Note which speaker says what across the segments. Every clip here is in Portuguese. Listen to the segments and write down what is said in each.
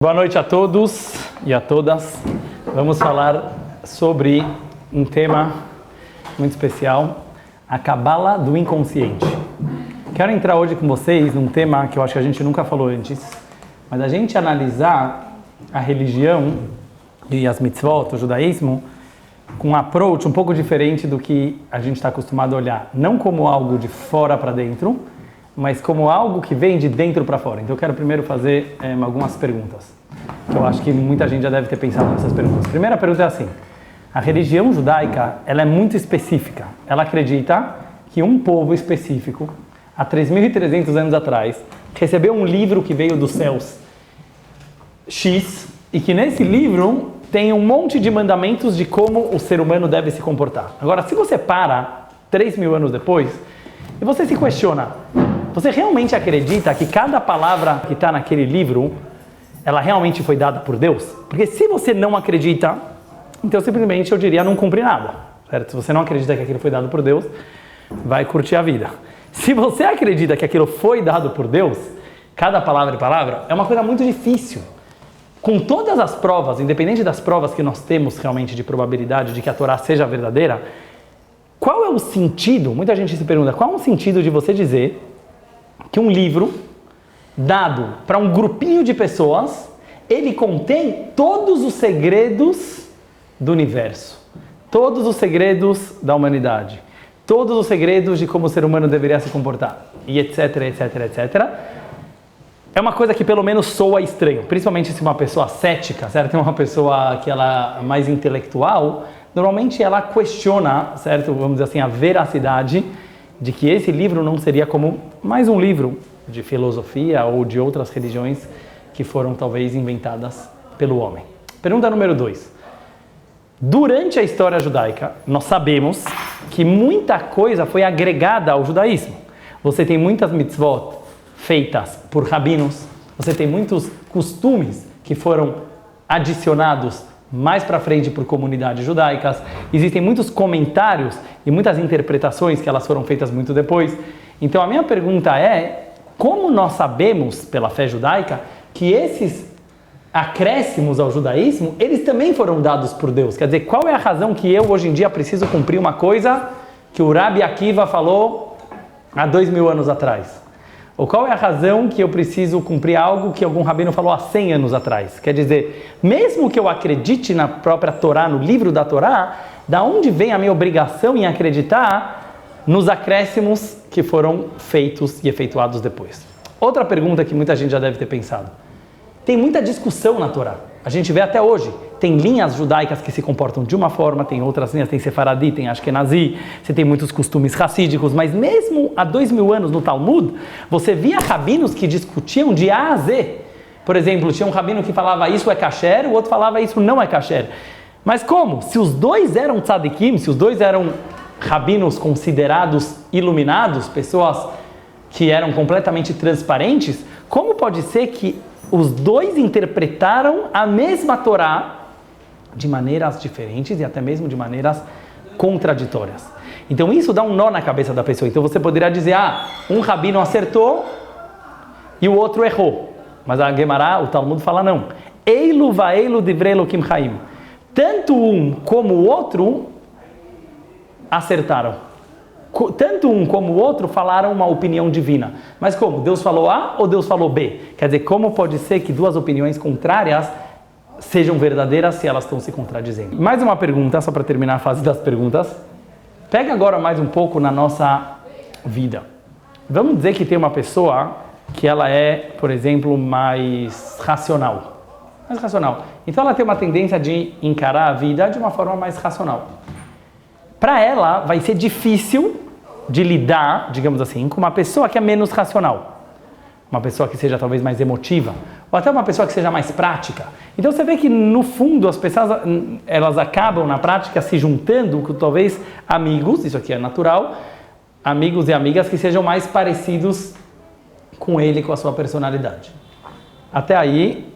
Speaker 1: Boa noite a todos e a todas. Vamos falar sobre um tema muito especial, a Cabala do inconsciente. Quero entrar hoje com vocês num tema que eu acho que a gente nunca falou antes, mas a gente analisar a religião e as mitzvot, o judaísmo, com um approach um pouco diferente do que a gente está acostumado a olhar. Não como algo de fora para dentro, mas como algo que vem de dentro para fora. Então eu quero primeiro fazer algumas perguntas. Eu acho que muita gente já deve ter pensado nessas perguntas. A primeira pergunta é assim: a religião judaica, ela é muito específica. Ela acredita que um povo específico, há 3.300 anos atrás, recebeu um livro que veio dos céus X, e que nesse livro tem um monte de mandamentos de como o ser humano deve se comportar. Agora, se você para 3.000 anos depois e você se questiona, você realmente acredita que cada palavra que está naquele livro, ela realmente foi dada por Deus? Porque se você não acredita, então simplesmente eu diria não cumpre nada, certo? Se você não acredita que aquilo foi dado por Deus, vai curtir a vida. Se você acredita que aquilo foi dado por Deus, cada palavra e palavra, é uma coisa muito difícil. Com todas as provas, independente das provas que nós temos realmente de probabilidade de que a Torá seja verdadeira, qual é o sentido? Muita gente se pergunta, qual é o sentido de você dizer que um livro dado para um grupinho de pessoas, ele contém todos os segredos do universo, todos os segredos da humanidade, todos os segredos de como o ser humano deveria se comportar, e etc, etc, etc. É uma coisa que pelo menos soa estranho, principalmente se uma pessoa cética, certo? Uma pessoa que ela é mais intelectual, normalmente ela questiona, certo? Vamos dizer assim, a veracidade de que esse livro não seria como mais um livro de filosofia ou de outras religiões que foram talvez inventadas pelo homem. Pergunta número 2. Durante a história judaica, nós sabemos que muita coisa foi agregada ao judaísmo. Você tem muitas mitzvot feitas por rabinos, você tem muitos costumes que foram adicionados mais para frente por comunidades judaicas, existem muitos comentários e muitas interpretações que elas foram feitas muito depois. Então a minha pergunta é, como nós sabemos, pela fé judaica, que esses acréscimos ao judaísmo, eles também foram dados por Deus? Quer dizer, qual é a razão que eu hoje em dia preciso cumprir uma coisa que o Rabi Akiva falou há 2.000 anos atrás? Ou qual é a razão que eu preciso cumprir algo que algum rabino falou há 100 anos atrás? Quer dizer, mesmo que eu acredite na própria Torá, no livro da Torá, da onde vem a minha obrigação em acreditar nos acréscimos que foram feitos e efetuados depois? Outra pergunta que muita gente já deve ter pensado. Tem muita discussão na Torá. A gente vê até hoje. Tem linhas judaicas que se comportam de uma forma, tem outras linhas, tem Sefaradi, tem Ashkenazi, você tem muitos costumes racídicos, mas mesmo há 2.000 anos no Talmud, você via rabinos que discutiam de A a Z. Por exemplo, tinha um rabino que falava isso é kasher, o outro falava isso não é kasher. Mas como? Se os dois eram tzadikim, se os dois eram rabinos considerados iluminados, pessoas que eram completamente transparentes, como pode ser que os dois interpretaram a mesma Torá de maneiras diferentes e até mesmo de maneiras contraditórias? Então isso dá um nó na cabeça da pessoa. Então você poderia dizer, um rabino acertou e o outro errou. Mas a Gemara, o Talmud fala não. Eilu vaeilu divrei Elokim chaim. Tanto um como o outro acertaram. Tanto um como o outro falaram uma opinião divina. Mas como? Deus falou A ou Deus falou B? Quer dizer, como pode ser que duas opiniões contrárias sejam verdadeiras se elas estão se contradizendo? Mais uma pergunta, só para terminar a fase das perguntas. Pega agora mais um pouco na nossa vida. Vamos dizer que tem uma pessoa que ela é, por exemplo, mais racional. Então ela tem uma tendência de encarar a vida de uma forma mais racional. Para ela, vai ser difícil de lidar, digamos assim, com uma pessoa que é menos racional. Uma pessoa que seja talvez mais emotiva, ou até uma pessoa que seja mais prática. Então você vê que, no fundo, as pessoas elas acabam, na prática, se juntando com talvez amigos, isso aqui é natural, amigos e amigas que sejam mais parecidos com ele, com a sua personalidade. Até aí,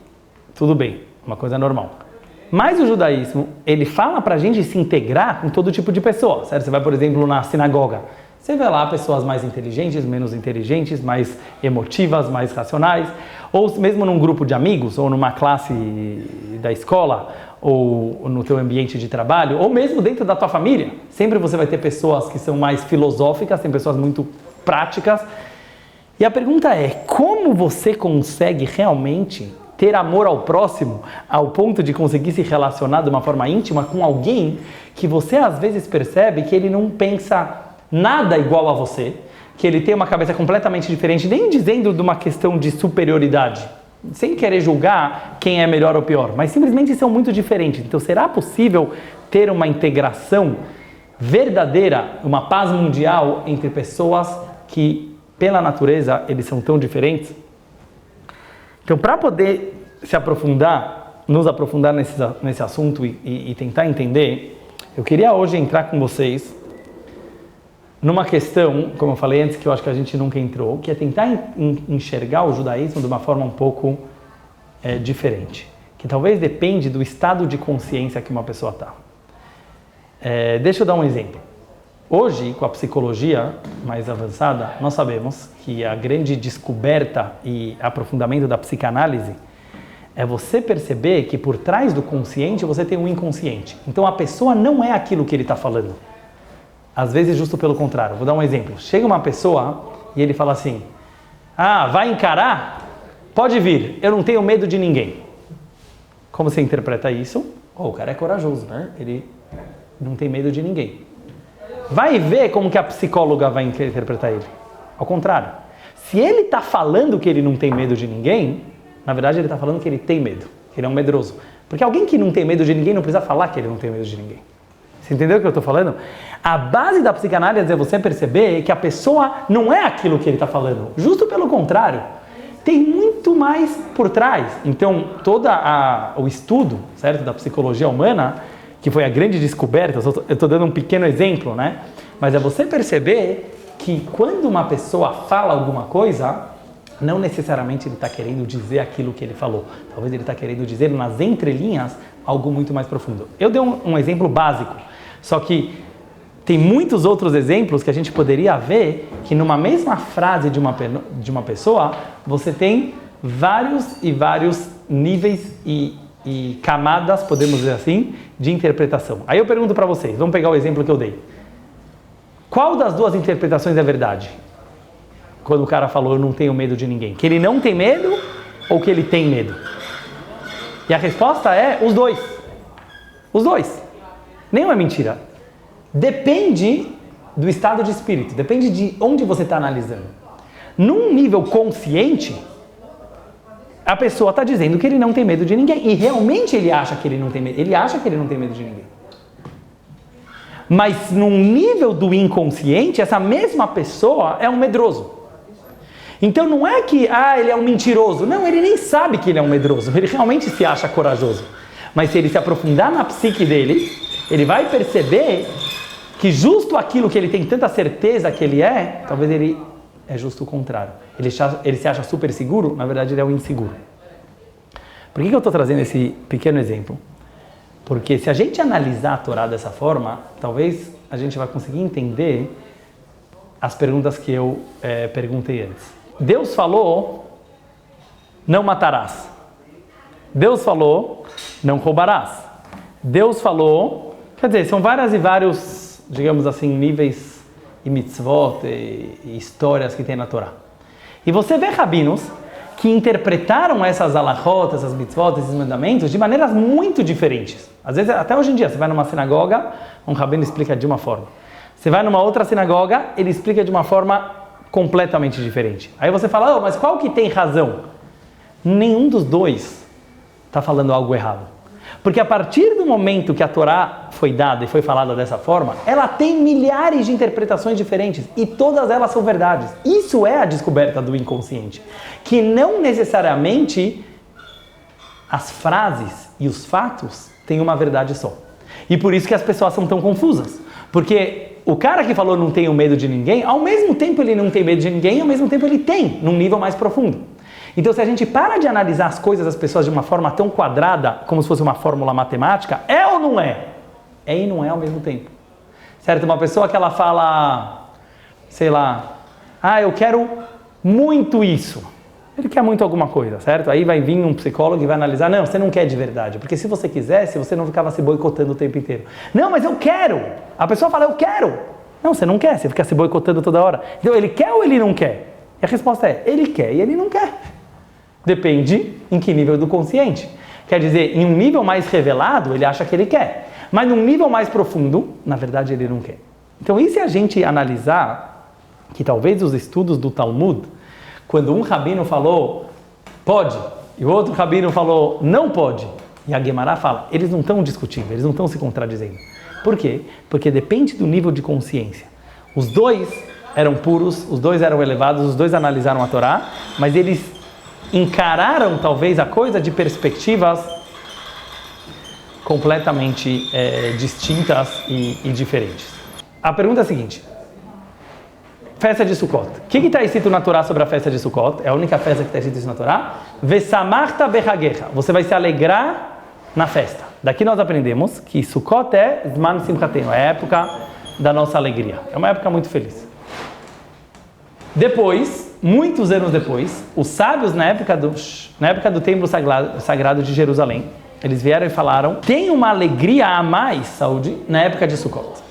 Speaker 1: tudo bem, uma coisa normal. Mas o judaísmo, ele fala pra gente se integrar com todo tipo de pessoa, certo? Você vai, por exemplo, na sinagoga. Você vê lá pessoas mais inteligentes, menos inteligentes, mais emotivas, mais racionais, ou mesmo num grupo de amigos, ou numa classe da escola, ou no teu ambiente de trabalho, ou mesmo dentro da tua família. Sempre você vai ter pessoas que são mais filosóficas, tem pessoas muito práticas. E a pergunta é, como você consegue realmente ter amor ao próximo ao ponto de conseguir se relacionar de uma forma íntima com alguém que você às vezes percebe que ele não pensa nada igual a você, que ele tem uma cabeça completamente diferente, nem dizendo de uma questão de superioridade, sem querer julgar quem é melhor ou pior, mas simplesmente são muito diferentes. Então, será possível ter uma integração verdadeira, uma paz mundial entre pessoas que, pela natureza, eles são tão diferentes? Então, para poder se aprofundar, nos aprofundar nesse assunto e tentar entender, eu queria hoje entrar com vocês numa questão, como eu falei antes, que eu acho que a gente nunca entrou, que é tentar enxergar o judaísmo de uma forma um pouco diferente, que talvez depende do estado de consciência que uma pessoa está. Deixa eu dar um exemplo. Hoje, com a psicologia mais avançada, nós sabemos que a grande descoberta e aprofundamento da psicanálise é você perceber que por trás do consciente você tem um inconsciente. Então a pessoa não é aquilo que ele está falando. Às vezes, justo pelo contrário. Vou dar um exemplo. Chega uma pessoa e ele fala assim: ah, vai encarar? Pode vir, eu não tenho medo de ninguém. Como você interpreta isso? Oh, o cara é corajoso, né? Ele não tem medo de ninguém. Vai ver como que a psicóloga vai interpretar ele. Ao contrário. Se ele está falando que ele não tem medo de ninguém, na verdade ele está falando que ele tem medo, que ele é um medroso. Porque alguém que não tem medo de ninguém não precisa falar que ele não tem medo de ninguém. Você entendeu o que eu estou falando? A base da psicanálise é você perceber que a pessoa não é aquilo que ele está falando. Justo pelo contrário. Tem muito mais por trás. Então, todo o estudo, certo, da psicologia humana, que foi a grande descoberta, eu estou dando um pequeno exemplo, né? Mas é você perceber que quando uma pessoa fala alguma coisa, não necessariamente ele está querendo dizer aquilo que ele falou. Talvez ele está querendo dizer nas entrelinhas algo muito mais profundo. Eu dei um exemplo básico, só que tem muitos outros exemplos que a gente poderia ver que numa mesma frase de uma pessoa, você tem vários e vários níveis e camadas, podemos dizer assim, de interpretação. Aí eu pergunto para vocês, vamos pegar o exemplo que eu dei. Qual das duas interpretações é verdade? Quando o cara falou, eu não tenho medo de ninguém. Que ele não tem medo ou que ele tem medo? E a resposta é os dois. Os dois. Nenhuma é mentira. Depende do estado de espírito, depende de onde você está analisando. Num nível consciente, a pessoa está dizendo que ele não tem medo de ninguém. E realmente ele acha que ele não tem medo. Ele acha que ele não tem medo de ninguém. Mas num nível do inconsciente, essa mesma pessoa é um medroso. Então não é que, ele é um mentiroso. Não, ele nem sabe que ele é um medroso. Ele realmente se acha corajoso. Mas se ele se aprofundar na psique dele, ele vai perceber que justo aquilo que ele tem tanta certeza que ele é, talvez ele é justo o contrário. Ele se acha super seguro, na verdade ele é um inseguro. Por que eu estou trazendo esse pequeno exemplo? Porque se a gente analisar a Torá dessa forma, talvez a gente vai conseguir entender as perguntas que eu perguntei antes. Deus falou, não matarás. Deus falou, não roubarás. Deus falou, quer dizer, são várias e vários, digamos assim, níveis e mitzvot e histórias que tem na Torá. E você vê rabinos que interpretaram essas alahot, essas mitzvot, esses mandamentos de maneiras muito diferentes. Às vezes, até hoje em dia, você vai numa sinagoga, um rabino explica de uma forma. Você vai numa outra sinagoga, ele explica de uma forma completamente diferente. Aí você fala, mas qual que tem razão? Nenhum dos dois está falando algo errado. Porque a partir do momento que a Torá foi dada e foi falada dessa forma, ela tem milhares de interpretações diferentes e todas elas são verdades. Isso é a descoberta do inconsciente. Que não necessariamente as frases e os fatos têm uma verdade só. E por isso que as pessoas são tão confusas. Porque o cara que falou não tenho medo de ninguém, ao mesmo tempo ele não tem medo de ninguém, ao mesmo tempo ele tem, num nível mais profundo. Então, se a gente para de analisar as coisas das pessoas de uma forma tão quadrada, como se fosse uma fórmula matemática, é ou não é? É e não é ao mesmo tempo. Certo? Uma pessoa que ela fala, sei lá, eu quero muito isso. Ele quer muito alguma coisa, certo? Aí vai vir um psicólogo e vai analisar, não, você não quer de verdade, porque se você quisesse, você não ficava se boicotando o tempo inteiro. Não, mas eu quero! A pessoa fala, eu quero! Não, você não quer, você fica se boicotando toda hora. Então, ele quer ou ele não quer? E a resposta é, ele quer e ele não quer. Depende em que nível do consciente. Quer dizer, em um nível mais revelado, ele acha que ele quer. Mas num nível mais profundo, na verdade, ele não quer. Então, e se a gente analisar que talvez os estudos do Talmud, quando um rabino falou, pode, e o outro rabino falou, não pode, e a Guemará fala, eles não estão discutindo, eles não estão se contradizendo. Por quê? Porque depende do nível de consciência. Os dois eram puros, os dois eram elevados, os dois analisaram a Torá, mas eles encararam talvez a coisa de perspectivas completamente distintas e diferentes. A pergunta é a seguinte: festa de Sukkot. O que está escrito na Torá sobre a festa de Sukkot? É a única festa que está escrito isso na Torá. Vesamarta bechagecha. Você vai se alegrar na festa. Daqui nós aprendemos que Sukkot é Zman Simchatenu, é a época da nossa alegria. É uma época muito feliz. Depois, muitos anos depois, os sábios na época do Templo Sagrado de Jerusalém, eles vieram e falaram, tem uma alegria a mais, saúde, na época de Sukkot.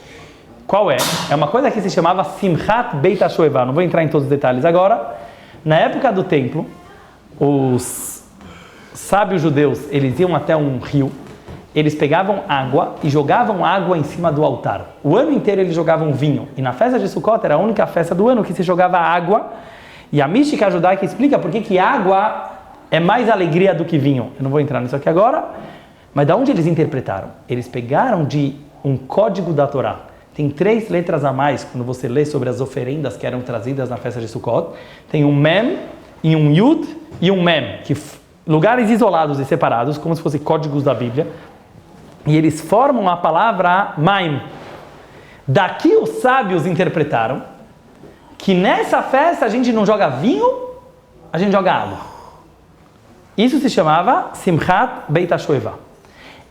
Speaker 1: Qual é? É uma coisa que se chamava Simchat Beit HaShoevah. Não vou entrar em todos os detalhes agora. Na época do templo, os sábios judeus, eles iam até um rio, eles pegavam água e jogavam água em cima do altar. O ano inteiro eles jogavam vinho. E na festa de Sukkot era a única festa do ano que se jogava água. E a mística judaica explica por que água é mais alegria do que vinho. Eu não vou entrar nisso aqui agora. Mas de onde eles interpretaram? Eles pegaram de um código da Torá. Tem 3 letras a mais quando você lê sobre as oferendas que eram trazidas na festa de Sukkot. Tem um Mem, e um Yud e um Mem, que lugares isolados e separados, como se fossem códigos da Bíblia. E eles formam a palavra Maim. Daqui os sábios interpretaram que nessa festa a gente não joga vinho, a gente joga água. Isso se chamava Simchat Beit HaShoevah.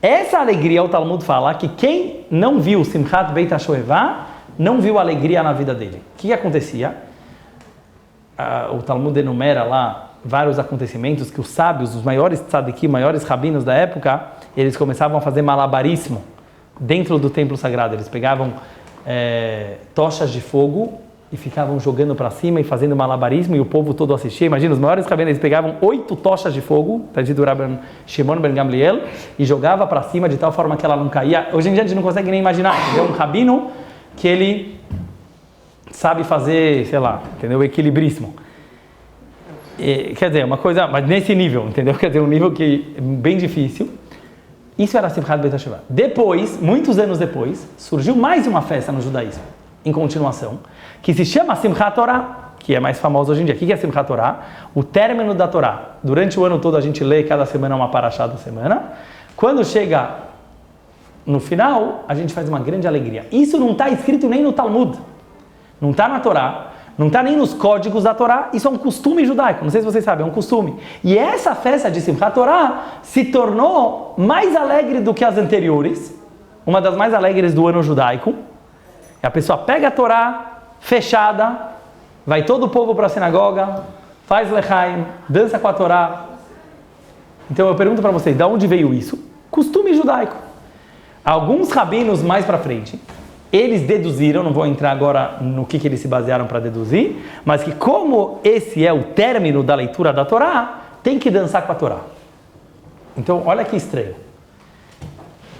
Speaker 1: Essa alegria, o Talmud fala que quem não viu Simchat Beit HaShoevah, não viu alegria na vida dele. O que acontecia? O Talmud enumera lá vários acontecimentos que os sábios, os maiores tzadikim, maiores rabinos da época, eles começavam a fazer malabarismo dentro do templo sagrado. Eles pegavam tochas de fogo e ficavam jogando para cima e fazendo malabarismo, e o povo todo assistia. Imagina, os maiores rabinos, eles pegavam 8 tochas de fogo, está dito Rabban Shimon ben Gamliel, e jogava para cima de tal forma que ela não caía. Hoje em dia a gente não consegue nem imaginar. É um rabino que ele sabe fazer, sei lá, entendeu? O equilibrismo. Quer dizer, uma coisa, mas nesse nível, entendeu? Quer dizer, um nível que é bem difícil. Isso era Simchat Beit HaShoevah. Depois, muitos anos depois, surgiu mais uma festa no judaísmo, em continuação, que se chama Simchat Torah, que é mais famosa hoje em dia. O que é Simchat Torah? O término da Torá. Durante o ano todo a gente lê cada semana uma paraxá da semana. Quando chega no final, a gente faz uma grande alegria. Isso não está escrito nem no Talmud, não está na Torá, não está nem nos códigos da Torá. Isso é um costume judaico, não sei se vocês sabem, é um costume. E essa festa de Simchat Torah se tornou mais alegre do que as anteriores, uma das mais alegres do ano judaico. E a pessoa pega a Torá fechada, vai todo o povo para a sinagoga, faz lechaim, dança com a Torá. Então eu pergunto para vocês, de onde veio isso? Costume judaico. Alguns rabinos mais para frente, eles deduziram, não vou entrar agora no que eles se basearam para deduzir, mas que como esse é o término da leitura da Torá, tem que dançar com a Torá. Então olha que estranho.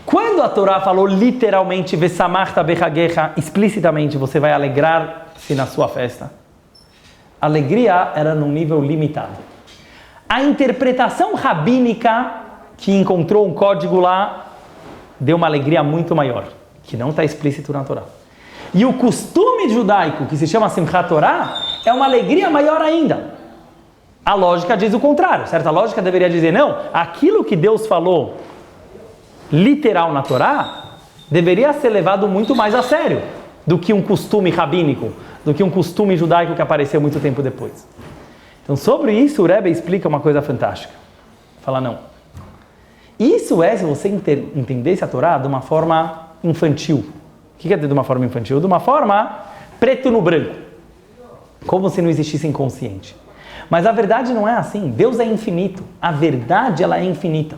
Speaker 1: Quando a Torá falou literalmente, Vesamarta bechagecha, explicitamente, você vai alegrar-se na sua festa, a alegria era num nível limitado. A interpretação rabínica, que encontrou um código lá, deu uma alegria muito maior, que não está explícito na Torá. E o costume judaico, que se chama Simchat Torah, é uma alegria maior ainda. A lógica diz o contrário, certo? A lógica deveria dizer, não, aquilo que Deus falou literal na Torá, deveria ser levado muito mais a sério do que um costume rabínico, do que um costume judaico que apareceu muito tempo depois. Então, sobre isso, o Rebbe explica uma coisa fantástica. Fala, não. Isso é se você entendesse a Torá de uma forma infantil. O que quer dizer de uma forma infantil? De uma forma preto no branco. Como se não existisse inconsciente. Mas a verdade não é assim. Deus é infinito. A verdade, ela é infinita.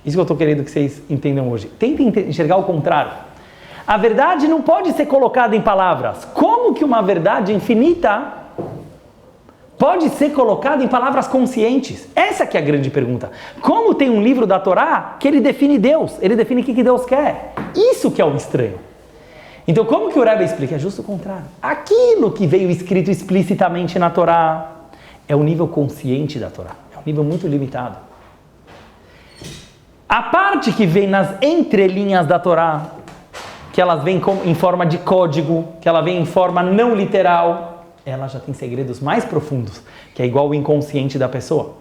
Speaker 1: Isso que eu estou querendo que vocês entendam hoje. Tentem enxergar o contrário. A verdade não pode ser colocada em palavras. Como que uma verdade infinita pode ser colocada em palavras conscientes? Essa que é a grande pergunta. Como tem um livro da Torá que ele define Deus, ele define o que Deus quer. Isso que é o estranho. Então como que o Rebbe explica? É justo o contrário. Aquilo que veio escrito explicitamente na Torá é o nível consciente da Torá. É um nível muito limitado. A parte que vem nas entrelinhas da Torá, que elas vêm em forma de código, que ela vem em forma não literal, ela já tem segredos mais profundos, que é igual o inconsciente da pessoa.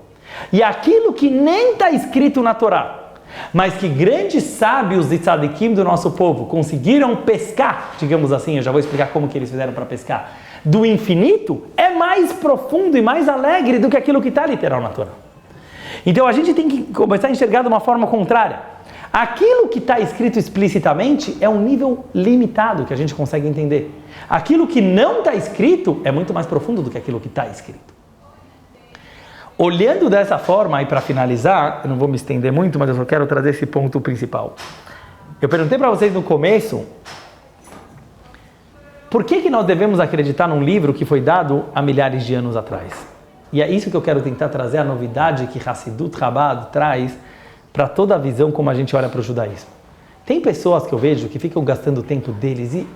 Speaker 1: E aquilo que nem está escrito na Torá, mas que grandes sábios e tzadikim do nosso povo conseguiram pescar, digamos assim, eu já vou explicar como que eles fizeram para pescar, do infinito, é mais profundo e mais alegre do que aquilo que está literal na Torá. Então a gente tem que começar a enxergar de uma forma contrária. Aquilo que está escrito explicitamente é um nível limitado que a gente consegue entender. Aquilo que não está escrito é muito mais profundo do que aquilo que está escrito. Olhando dessa forma, e para finalizar, eu não vou me estender muito, mas eu só quero trazer esse ponto principal. Eu perguntei para vocês no começo, por que nós devemos acreditar num livro que foi dado há milhares de anos atrás? E é isso que eu quero tentar trazer, a novidade que Hassidut Chabad traz para toda a visão como a gente olha para o judaísmo. Tem pessoas que eu vejo que ficam gastando o tempo deles e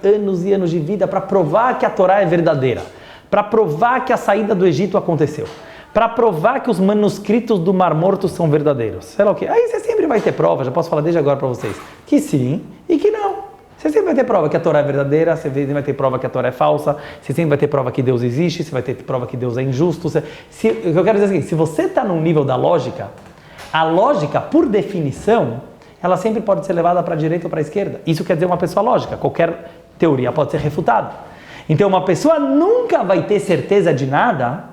Speaker 1: anos de vida para provar que a Torá é verdadeira, para provar que a saída do Egito aconteceu, para provar que os manuscritos do Mar Morto são verdadeiros. Sei lá o quê. Aí você sempre vai ter prova, já posso falar desde agora para vocês, que sim e que não. Você sempre vai ter prova que a Torá é verdadeira, você sempre vai ter prova que a Torá é falsa, você sempre vai ter prova que Deus existe, você vai ter prova que Deus é injusto. O que eu quero dizer é o seguinte, se você está num nível da lógica, a lógica, por definição, ela sempre pode ser levada para a direita ou para a esquerda. Isso quer dizer uma pessoa lógica, qualquer teoria pode ser refutada. Então uma pessoa nunca vai ter certeza de nada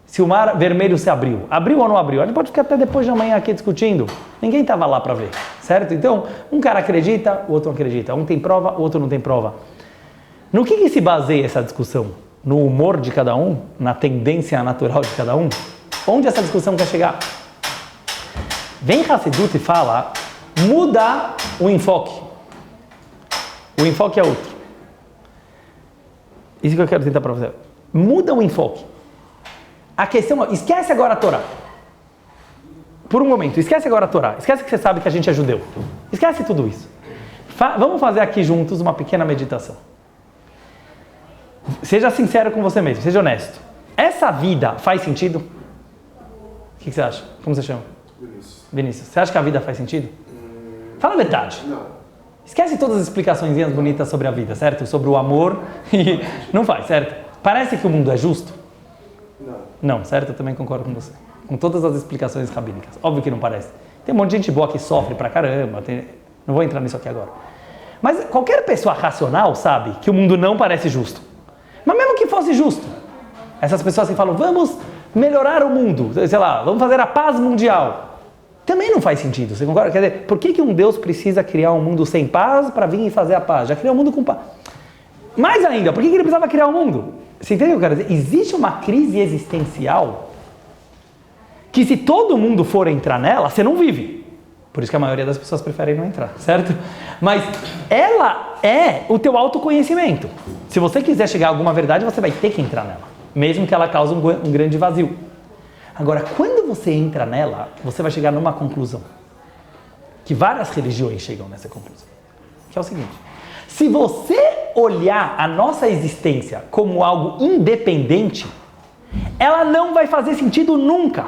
Speaker 1: se o mar vermelho se abriu. Abriu ou não abriu? A gente pode ficar até depois de amanhã aqui discutindo. Ninguém estava lá para ver, certo? Então, um cara acredita, o outro não acredita. Um tem prova, o outro não tem prova. No que se baseia essa discussão? No humor de cada um? Na tendência natural de cada um? Onde essa discussão quer chegar? Vem Hassidut e fala, muda o enfoque. O enfoque é outro. Isso que eu quero tentar para você. Muda o enfoque. A questão é, esquece agora a Torá. Por um momento, esquece agora a Torá. Esquece que você sabe que a gente é judeu. Esquece tudo isso. Vamos fazer aqui juntos uma pequena meditação. Seja sincero com você mesmo, seja honesto. Essa vida faz sentido? O que você acha? Como você chama? Vinícius. Você acha que a vida faz sentido? Fala a verdade.
Speaker 2: Não.
Speaker 1: Esquece todas as explicações bonitas sobre a vida, certo? Sobre o amor. Não faz, certo? Parece que o mundo é justo? Não, certo? Eu também concordo com você. Com todas as explicações rabínicas. Óbvio que não parece. Tem um monte de gente boa que sofre pra caramba. Não vou entrar nisso aqui agora. Mas qualquer pessoa racional sabe que o mundo não parece justo. Mas mesmo que fosse justo, essas pessoas que falam, vamos melhorar o mundo, sei lá, vamos fazer a paz mundial. Também não faz sentido, você concorda? Quer dizer, por que um Deus precisa criar um mundo sem paz para vir e fazer a paz? Já criou um mundo com paz. Mais ainda, por que ele precisava criar um mundo? Você entende o que eu quero dizer? Existe uma crise existencial que se todo mundo for entrar nela, você não vive. Por isso que a maioria das pessoas preferem não entrar, certo? Mas ela é o teu autoconhecimento. Se você quiser chegar a alguma verdade, você vai ter que entrar nela, mesmo que ela cause um grande vazio. Agora, quando você entra nela, você vai chegar numa conclusão. Que várias religiões chegam nessa conclusão. Que é o seguinte. Se você olhar a nossa existência como algo independente, ela não vai fazer sentido nunca.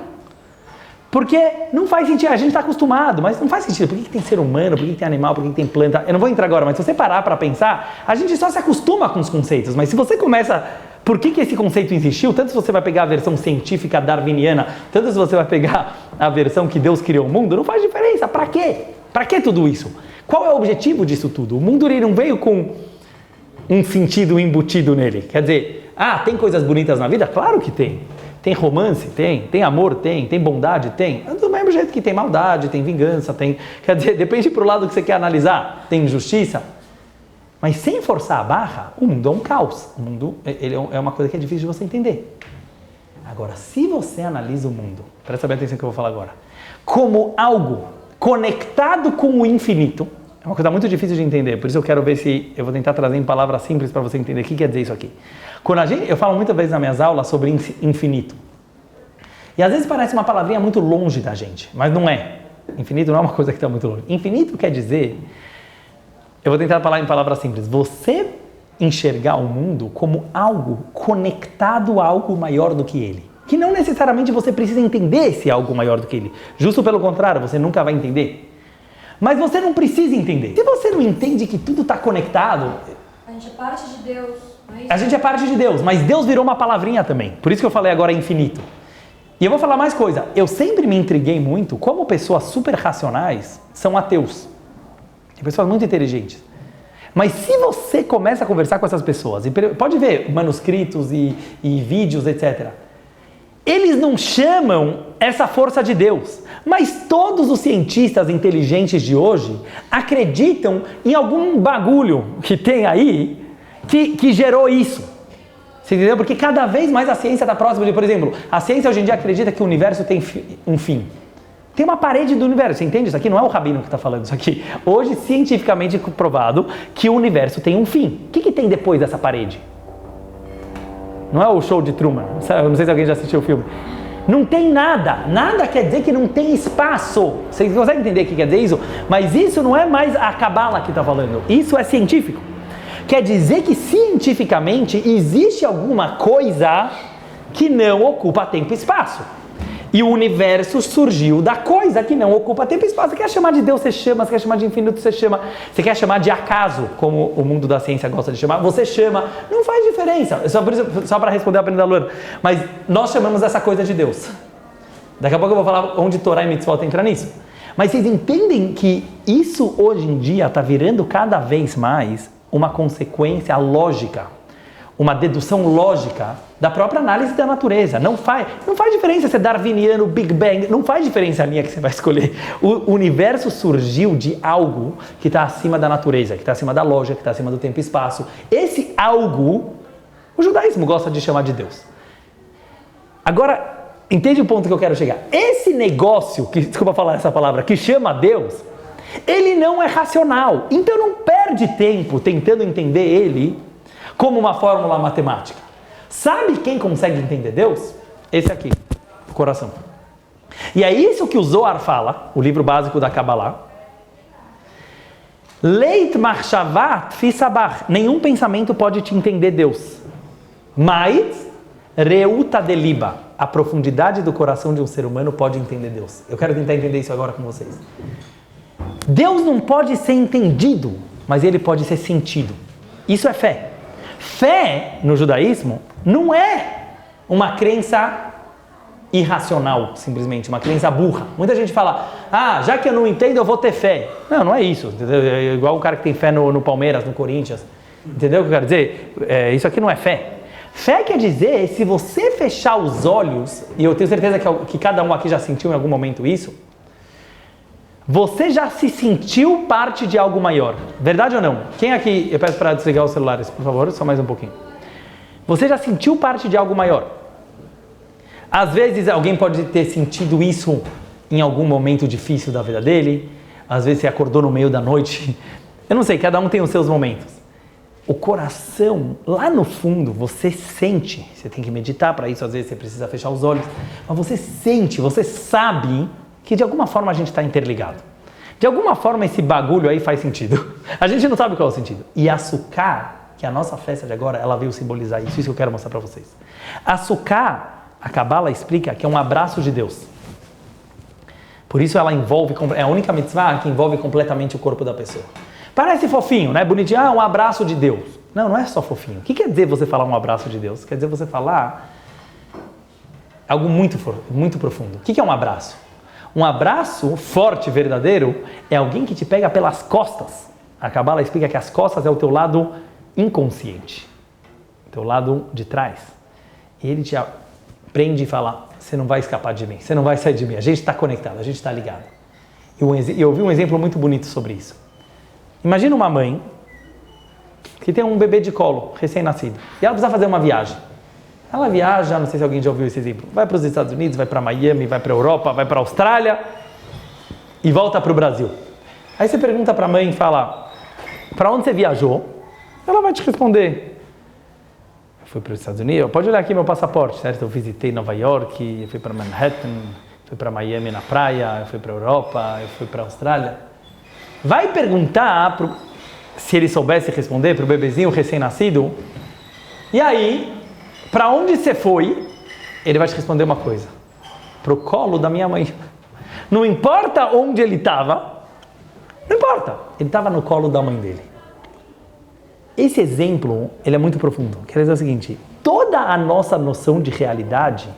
Speaker 1: Porque não faz sentido, a gente está acostumado, mas não faz sentido. Por que tem ser humano, por que tem animal, por que tem planta? Eu não vou entrar agora, mas se você parar para pensar, a gente só se acostuma com os conceitos. Mas se você começa, por que esse conceito existiu? Tanto se você vai pegar a versão científica darwiniana, tanto se você vai pegar a versão que Deus criou o mundo, não faz diferença. Para quê? Para que tudo isso? Qual é o objetivo disso tudo? O mundo ele não veio com um sentido embutido nele. Quer dizer, tem coisas bonitas na vida? Claro que tem. Tem romance? Tem amor? Tem bondade? Tem. Do mesmo jeito que tem maldade, tem vingança, tem... Quer dizer, depende pro lado que você quer analisar. Tem injustiça. Mas sem forçar a barra, o mundo é um caos. O mundo é uma coisa que é difícil de você entender. Agora, se você analisa o mundo, presta bem atenção no que eu vou falar agora, como algo conectado com o infinito, é uma coisa muito difícil de entender, por isso eu quero ver se eu vou tentar trazer em palavras simples para você entender o que quer dizer isso aqui. Eu falo muitas vezes nas minhas aulas sobre infinito. E às vezes parece uma palavrinha muito longe da gente, mas não é. Infinito não é uma coisa que está muito longe. Infinito quer dizer, eu vou tentar falar em palavras simples, você enxergar o mundo como algo conectado a algo maior do que ele. Que não necessariamente você precisa entender esse algo maior do que ele. Justo pelo contrário, você nunca vai entender. Mas você não precisa entender. Se você não entende que tudo está conectado...
Speaker 2: A gente é parte de Deus. Não é isso?
Speaker 1: A gente é parte de Deus, mas Deus virou uma palavrinha também. Por isso que eu falei agora infinito. E eu vou falar mais coisa. Eu sempre me intriguei muito como pessoas super racionais são ateus. Tem pessoas muito inteligentes. Mas se você começa a conversar com essas pessoas, e pode ver manuscritos e vídeos, etc., eles não chamam essa força de Deus. Mas todos os cientistas inteligentes de hoje acreditam em algum bagulho que tem aí que gerou isso. Você entendeu? Porque cada vez mais a ciência está próxima de, por exemplo, a ciência hoje em dia acredita que o universo tem um fim. Tem uma parede do universo, você entende? Isso aqui não é o Rabino que está falando isso aqui. Hoje, cientificamente provado que o universo tem um fim. O que tem depois dessa parede? Não é o show de Truman. Eu não sei se alguém já assistiu o filme. Não tem nada. Nada quer dizer que não tem espaço. Vocês conseguem entender o que quer dizer isso? Mas isso não é mais a Kabbalah que está falando. Isso é científico. Quer dizer que cientificamente existe alguma coisa que não ocupa tempo e espaço. E o universo surgiu da coisa que não ocupa tempo e espaço. Você quer chamar de Deus, você chama. Você quer chamar de infinito, você chama. Você quer chamar de acaso, como o mundo da ciência gosta de chamar, você chama. Não faz diferença. Só para responder a pergunta da Luana. Mas nós chamamos essa coisa de Deus. Daqui a pouco eu vou falar onde Torá e Mitzvot entra nisso. Mas vocês entendem que isso hoje em dia está virando cada vez mais uma consequência lógica, uma dedução lógica da própria análise da natureza. Não faz diferença ser darwiniano, Big Bang, não faz diferença a linha que você vai escolher. O universo surgiu de algo que está acima da natureza, que está acima da lógica, que está acima do tempo e espaço. Esse algo, o judaísmo gosta de chamar de Deus. Agora, entende o ponto que eu quero chegar? Esse negócio, desculpa falar essa palavra, que chama Deus, ele não é racional. Então não perde tempo tentando entender ele como uma fórmula matemática. Sabe quem consegue entender Deus? Esse aqui, o coração. E é isso que o Zohar fala, o livro básico da Kabbalah. Leit machshavat fi sabach. Nenhum pensamento pode te entender Deus. Mas reuta deliba. A profundidade do coração de um ser humano pode entender Deus. Eu quero tentar entender isso agora com vocês. Deus não pode ser entendido, mas ele pode ser sentido. Isso é fé. Fé, no judaísmo, não é uma crença irracional, simplesmente, uma crença burra. Muita gente fala, já que eu não entendo, eu vou ter fé. Não, não é isso. Entendeu? É igual o cara que tem fé no Palmeiras, no Corinthians. Entendeu o que eu quero dizer? Isso aqui não é fé. Fé quer dizer, se você fechar os olhos, e eu tenho certeza que cada um aqui já sentiu em algum momento isso, você já se sentiu parte de algo maior. Verdade ou não? Quem aqui, eu peço para desligar os celulares, por favor, só mais um pouquinho. Você já sentiu parte de algo maior. Às vezes alguém pode ter sentido isso em algum momento difícil da vida dele. Às vezes você acordou no meio da noite. Eu não sei, cada um tem os seus momentos. O coração, lá no fundo, você sente. Você tem que meditar para isso, às vezes você precisa fechar os olhos. Mas você sente, você sabe que de alguma forma a gente está interligado. De alguma forma esse bagulho aí faz sentido. A gente não sabe qual é o sentido. E a Sukkah, que é a nossa festa de agora, ela veio simbolizar isso. Isso que eu quero mostrar para vocês. A Sukkah, a Kabbalah explica que é um abraço de Deus. Por isso ela envolve, é a única mitzvah que envolve completamente o corpo da pessoa. Parece fofinho, né? Bonitinho. Um abraço de Deus. Não, não é só fofinho. O que quer dizer você falar um abraço de Deus? Quer dizer você falar algo muito profundo. O que é um abraço? Um abraço forte, verdadeiro, é alguém que te pega pelas costas. A Kabbalah explica que as costas é o teu lado inconsciente, o teu lado de trás. E ele te prende e fala, você não vai escapar de mim, você não vai sair de mim, a gente está conectado, a gente está ligado. Eu ouvi um exemplo muito bonito sobre isso. Imagina uma mãe que tem um bebê de colo, recém-nascido, e ela precisa fazer uma viagem. Ela viaja, não sei se alguém já ouviu esse exemplo, vai para os Estados Unidos, vai para Miami, vai para a Europa, vai para a Austrália e volta para o Brasil. Aí você pergunta para a mãe e fala, para onde você viajou? Ela vai te responder, eu fui para os Estados Unidos, pode olhar aqui meu passaporte, certo? Eu visitei Nova York, eu fui para Manhattan, fui para Miami na praia, eu fui para a Europa, eu fui para a Austrália. Vai perguntar, se ele soubesse responder, para o bebezinho recém-nascido, e aí, para onde você foi? Ele vai te responder uma coisa, para o colo da minha mãe. Não importa onde ele estava, não importa, ele estava no colo da mãe dele. Esse exemplo, ele é muito profundo. Quer dizer o seguinte, toda a nossa noção de realidade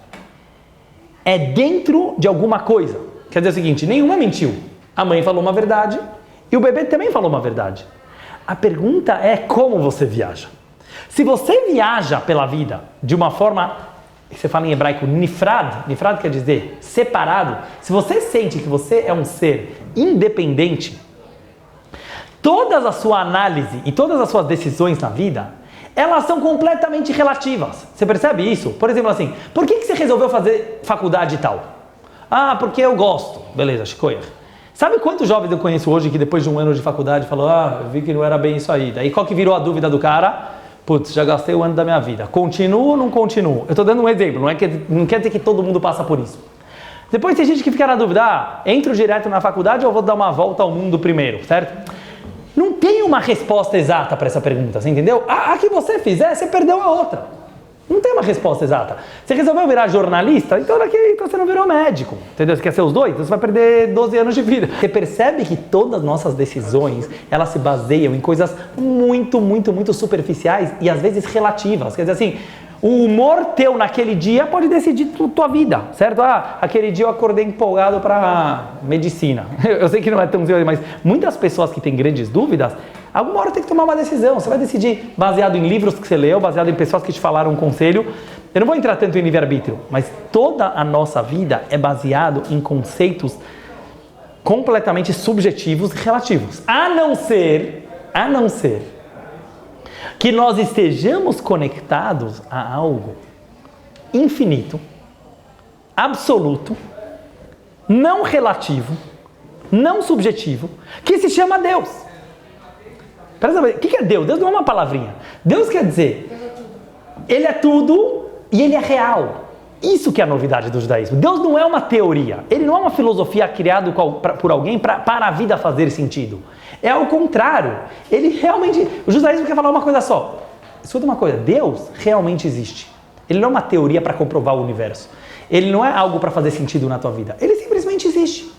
Speaker 1: é dentro de alguma coisa. Quer dizer o seguinte, nenhuma mentiu. A mãe falou uma verdade e o bebê também falou uma verdade. A pergunta é como você viaja. Se você viaja pela vida de uma forma, você fala em hebraico, nifrad quer dizer separado, se você sente que você é um ser independente, toda a sua análise e todas as suas decisões na vida, elas são completamente relativas. Você percebe isso? Por exemplo assim, por que você resolveu fazer faculdade e tal? Ah, porque eu gosto. Beleza, Shikoyer. Sabe quantos jovens eu conheço hoje que depois de um ano de faculdade falou, eu vi que não era bem isso aí. Daí qual que virou a dúvida do cara? Putz, já gastei o ano da minha vida. Continuo ou não continuo? Eu estou dando um exemplo, não quer dizer que todo mundo passa por isso. Depois tem gente que fica na dúvida, entro direto na faculdade ou vou dar uma volta ao mundo primeiro, certo? Não tem uma resposta exata para essa pergunta, você entendeu? A que você fizer, você perdeu a outra. Não tem uma resposta exata. Você resolveu virar jornalista, então você não virou médico, entendeu? Você quer ser os dois? Então você vai perder 12 anos de vida. Você percebe que todas as nossas decisões, elas se baseiam em coisas muito, muito, muito superficiais e às vezes relativas. Quer dizer assim, o humor teu naquele dia pode decidir tua vida, certo? Aquele dia eu acordei empolgado para medicina. Eu sei que não é tão simples, mas muitas pessoas que têm grandes dúvidas, alguma hora tem que tomar uma decisão. Você vai decidir baseado em livros que você leu, baseado em pessoas que te falaram um conselho. Eu não vou entrar tanto em livre-arbítrio, mas toda a nossa vida é baseado em conceitos completamente subjetivos e relativos. A não ser que nós estejamos conectados a algo infinito, absoluto, não relativo, não subjetivo, que se chama Deus. Presta atenção, o que é Deus? Deus não é uma palavrinha. Deus quer dizer, Ele é tudo e Ele é real. Isso que é a novidade do judaísmo. Deus não é uma teoria, Ele não é uma filosofia criada por alguém para a vida fazer sentido. É ao contrário. Ele realmente... O judaísmo quer falar uma coisa só. Escuta uma coisa, Deus realmente existe. Ele não é uma teoria para comprovar o universo. Ele não é algo para fazer sentido na tua vida. Ele simplesmente existe.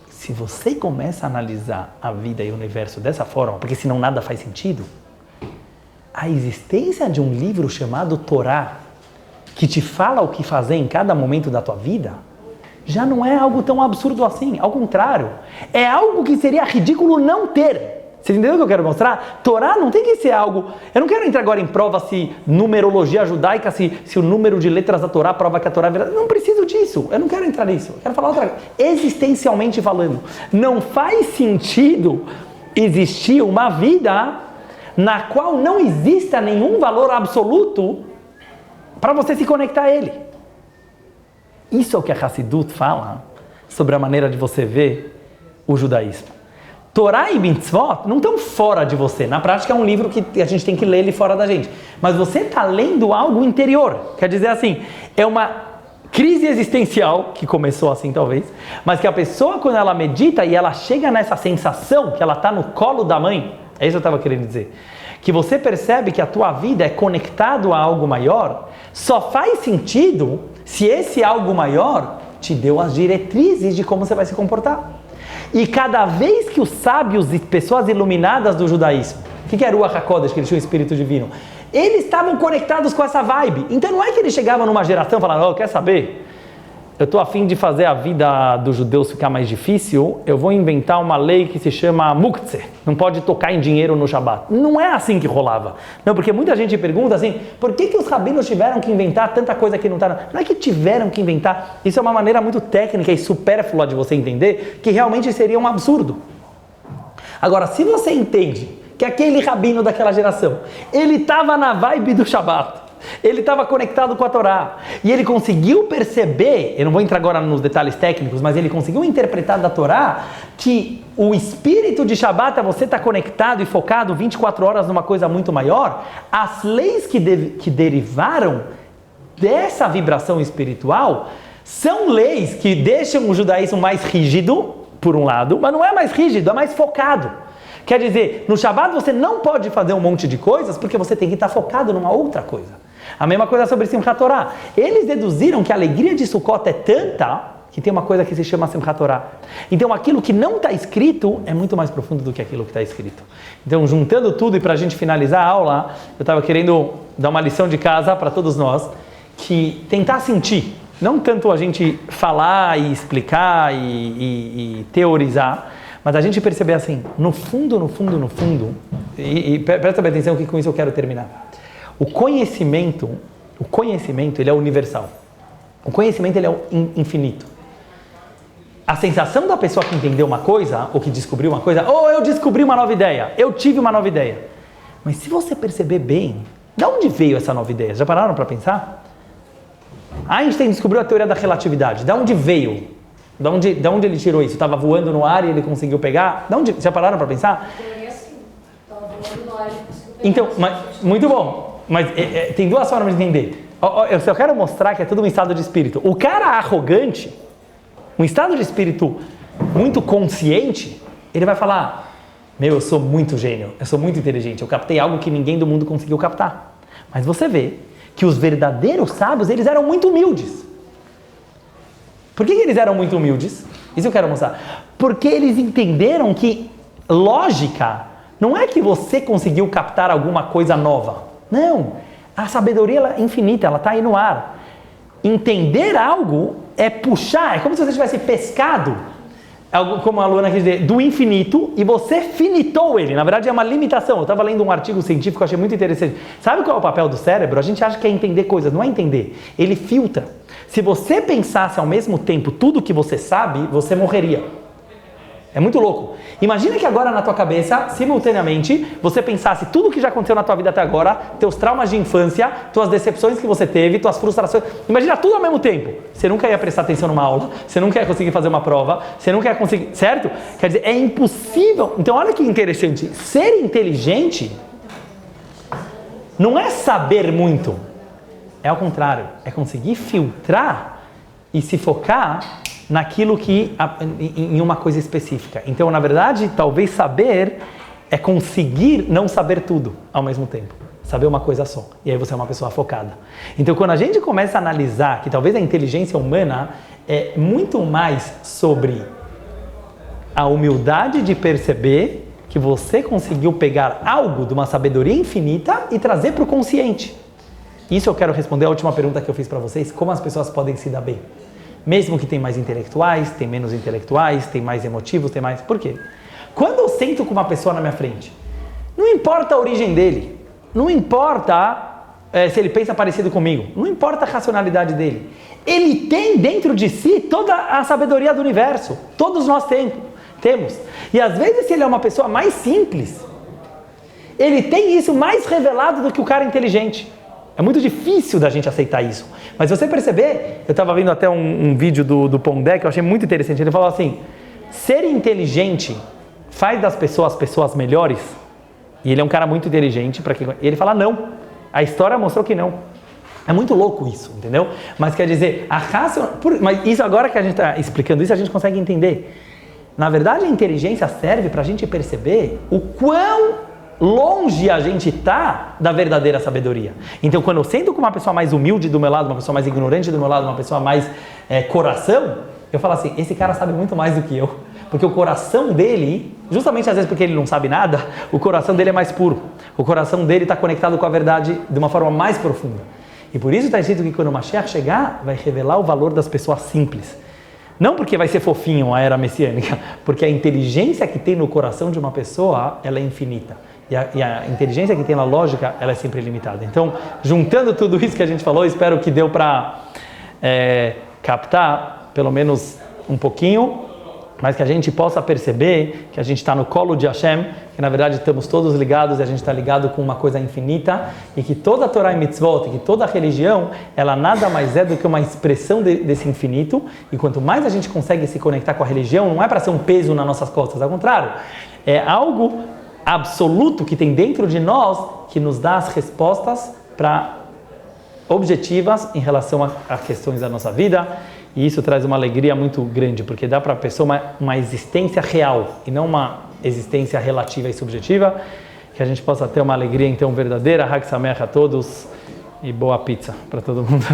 Speaker 1: Se você começa a analisar a vida e o universo dessa forma, porque senão nada faz sentido, a existência de um livro chamado Torá, que te fala o que fazer em cada momento da tua vida, já não é algo tão absurdo assim. Ao contrário, é algo que seria ridículo não ter. Você entendeu o que eu quero mostrar? Torá não tem que ser algo... Eu não quero entrar agora em prova se numerologia judaica, se o número de letras da Torá prova que a Torá é verdade. Não preciso disso. Eu não quero entrar nisso. Eu quero falar outra coisa. Existencialmente falando, não faz sentido existir uma vida na qual não exista nenhum valor absoluto para você se conectar a ele. Isso é o que a Hassidut fala sobre a maneira de você ver o judaísmo. Torá e Mitzvot não estão fora de você. Na prática é um livro que a gente tem que ler ele fora da gente. Mas você está lendo algo interior. Quer dizer assim, é uma crise existencial, que começou assim talvez, mas que a pessoa quando ela medita e ela chega nessa sensação que ela está no colo da mãe, é isso que eu estava querendo dizer, que você percebe que a tua vida é conectado a algo maior, só faz sentido se esse algo maior te deu as diretrizes de como você vai se comportar. E cada vez que os sábios e pessoas iluminadas do judaísmo, o que era o Ruach HaKodesh, que eles tinham o Espírito Divino, eles estavam conectados com essa vibe. Então não é que eles chegavam numa geração e falaram, quer saber? Eu estou a fim de fazer a vida dos judeus ficar mais difícil, eu vou inventar uma lei que se chama Muktzeh, não pode tocar em dinheiro no Shabat. Não é assim que rolava. Não, porque muita gente pergunta assim, por que os rabinos tiveram que inventar tanta coisa que não está... Não é que tiveram que inventar, isso é uma maneira muito técnica e supérflua de você entender que realmente seria um absurdo. Agora, se você entende que aquele rabino daquela geração, ele estava na vibe do Shabat. Ele estava conectado com a Torá. E ele conseguiu perceber, eu não vou entrar agora nos detalhes técnicos, mas ele conseguiu interpretar da Torá que o espírito de Shabat é você estar conectado e focado 24 horas numa coisa muito maior. As leis que derivaram dessa vibração espiritual são leis que deixam o judaísmo mais rígido, por um lado, mas não é mais rígido, é mais focado. Quer dizer, no Shabat você não pode fazer um monte de coisas porque você tem que estar focado numa outra coisa. A mesma coisa sobre Simchat Torah. Eles deduziram que a alegria de Sukkot é tanta que tem uma coisa que se chama Simchat Torah. Então aquilo que não está escrito é muito mais profundo do que aquilo que está escrito. Então, juntando tudo e para a gente finalizar a aula, eu estava querendo dar uma lição de casa para todos nós, que tentar sentir, não tanto a gente falar e explicar e teorizar, mas a gente perceber assim, no fundo, e presta bem atenção que com isso eu quero terminar. O conhecimento ele é universal. O conhecimento ele é infinito. A sensação da pessoa que entendeu uma coisa, ou que descobriu uma coisa, ou eu descobri uma nova ideia, eu tive uma nova ideia. Mas se você perceber bem, de onde veio essa nova ideia? Já pararam para pensar? Einstein descobriu a teoria da relatividade. De onde veio? De onde ele tirou isso? Estava voando no ar e ele conseguiu pegar? Já pararam para pensar?
Speaker 2: Teoria sim. Estava voando no ar e conseguiu pegar.
Speaker 1: Então, muito bom. Mas tem duas formas de entender. Eu só quero mostrar que é tudo um estado de espírito. O cara arrogante, um estado de espírito muito consciente, ele vai falar, eu sou muito gênio, eu sou muito inteligente, eu captei algo que ninguém do mundo conseguiu captar. Mas você vê que os verdadeiros sábios, eles eram muito humildes. Por que eles eram muito humildes? Isso eu quero mostrar. Porque eles entenderam que lógica não é que você conseguiu captar alguma coisa nova. Não. A sabedoria ela é infinita, ela está aí no ar. Entender algo é puxar, é como se você tivesse pescado, como a Luana quis dizer, do infinito e você finitou ele. Na verdade é uma limitação. Eu estava lendo um artigo científico, eu achei muito interessante. Sabe qual é o papel do cérebro? A gente acha que é entender coisas, não é entender. Ele filtra. Se você pensasse ao mesmo tempo tudo que você sabe, você morreria. É muito louco. Imagina que agora na tua cabeça, simultaneamente, você pensasse tudo que já aconteceu na tua vida até agora, teus traumas de infância, tuas decepções que você teve, tuas frustrações. Imagina tudo ao mesmo tempo. Você nunca ia prestar atenção numa aula, você nunca ia conseguir fazer uma prova, você nunca ia conseguir... Certo? Quer dizer, é impossível. Então olha que interessante. Ser inteligente não é saber muito. É ao contrário. É conseguir filtrar e se focar naquilo que, em uma coisa específica. Então, na verdade, talvez saber é conseguir não saber tudo ao mesmo tempo. Saber uma coisa só. E aí você é uma pessoa focada. Então, quando a gente começa a analisar que talvez a inteligência humana é muito mais sobre a humildade de perceber que você conseguiu pegar algo de uma sabedoria infinita e trazer para o consciente. Isso eu quero responder a última pergunta que eu fiz para vocês. Como as pessoas podem se dar bem? Mesmo que tem mais intelectuais, tem menos intelectuais, tem mais emotivos, tem mais... Por quê? Quando eu sento com uma pessoa na minha frente, não importa a origem dele, não importa se ele pensa parecido comigo, não importa a racionalidade dele. Ele tem dentro de si toda a sabedoria do universo. Todos nós temos. E às vezes, se ele é uma pessoa mais simples, ele tem isso mais revelado do que o cara inteligente. É muito difícil da gente aceitar isso. Mas se você perceber, eu estava vendo até um vídeo do Pondé que eu achei muito interessante. Ele falou assim, ser inteligente faz das pessoas melhores. E ele é um cara muito inteligente. E ele fala não. A história mostrou que não. É muito louco isso, entendeu? Mas quer dizer, mas isso agora que a gente está explicando isso, a gente consegue entender. Na verdade, a inteligência serve para a gente perceber o quão longe a gente está da verdadeira sabedoria. Então, quando eu sento com uma pessoa mais humilde do meu lado, uma pessoa mais ignorante do meu lado, uma pessoa mais coração, eu falo assim, esse cara sabe muito mais do que eu. Porque o coração dele, justamente às vezes porque ele não sabe nada, o coração dele é mais puro. O coração dele está conectado com a verdade de uma forma mais profunda. E por isso está escrito que quando o Mashiach chegar, vai revelar o valor das pessoas simples. Não porque vai ser fofinho a era messiânica, porque a inteligência que tem no coração de uma pessoa, ela é infinita. E a inteligência que tem na lógica, ela é sempre limitada. Então, juntando tudo isso que a gente falou, espero que deu para captar, pelo menos um pouquinho. mas que a gente possa perceber que a gente está no colo de Hashem, que na verdade estamos todos ligados e a gente está ligado com uma coisa infinita, e que toda a Torá e Mitzvot, que toda a religião, ela nada mais é do que uma expressão desse infinito, e quanto mais a gente consegue se conectar com a religião, não é para ser um peso nas nossas costas, ao contrário, é algo absoluto que tem dentro de nós que nos dá as respostas para objetivas em relação a questões da nossa vida, e isso traz uma alegria muito grande, porque dá para a pessoa uma existência real e não uma existência relativa e subjetiva, que a gente possa ter uma alegria então verdadeira. Hag Sameach a todos e boa pizza para todo mundo.